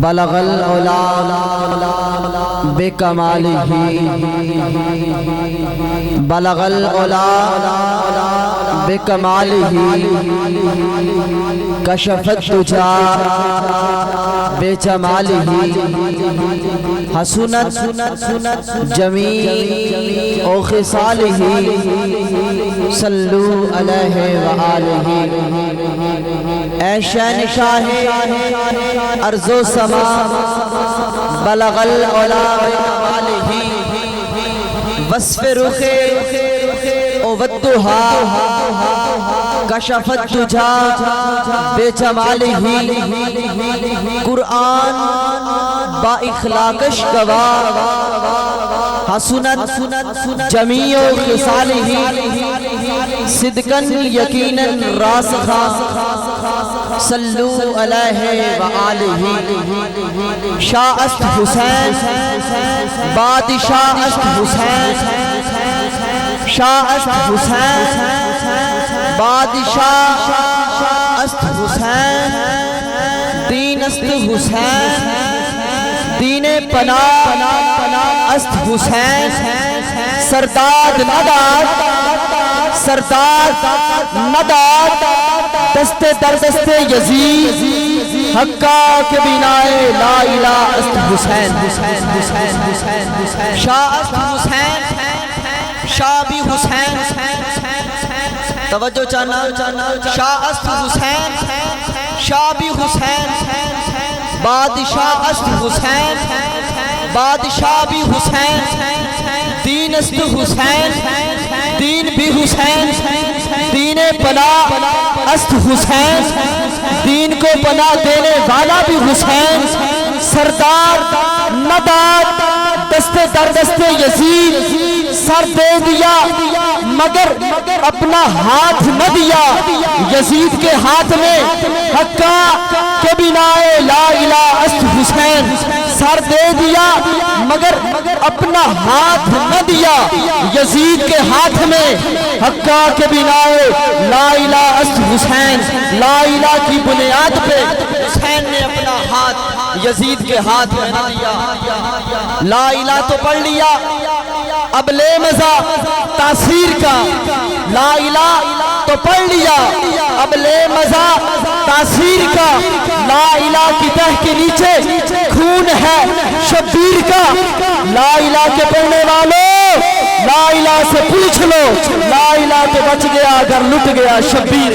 بلغ العلا بکمالہ بلغ العلا بکمالہ کشف الدجا بجمالہ حسنت جمیع خصالہ صلو علیہ وآلہ۔ اے شہنشاہ ارض و سما بلغ العلا بکمالہ وصف رخ والضحا کشف الدجا بجمالہ۔ قرآن با اخلاقش گواہ حسنت جمیع خصالہ صدقاً یقیناً راسخا صلو علیہ وآلہ۔ شاہ است حسین بادشاہ است حسین شاہ است حسین بادشاہ است حسین دین است حسین دین پناہ است حسین سرداد نداد دست در دست یزید حقا کے بنائے لا الہ است حسین۔ شاہ است حسین شاہ بھی حسین توجہ چاہنا شاہ است حسین شاہ بھی حسین بادشاہ است حسین بادشاہ بھی حسین دین است حسین دین بھی حسین دین پناہ است حسین دین کو پناہ دینے والا بھی حسین سردار نداد دست در دست یزید سر دے دیا مگر اپنا ہاتھ نہ دیا یزید کے ہاتھ میں حقا کے بنائے لا الہ است حسین سر دے دیا مگر اپنا ہاتھ نہ دیا یزید کے ہاتھ میں حقا کے بنائے لا الہ است حسین لا الہ کی بنیاد پہ حسین نے اپنا ہاتھ یزید کے ہاتھ میں نہ دیا۔ لا الہ تو پڑھ لیا اب لے مزہ تاثیر کا لا الہ تو پڑھ لیا اب لے مزہ تاثیر کا لا الہ کی تہ کے نیچے خون ہے شبیر کا لا الہ کے پڑھنے والوں لا الہ سے پوچھ لو لا الہ تو بچ گیا اگر لٹ گیا شبیر۔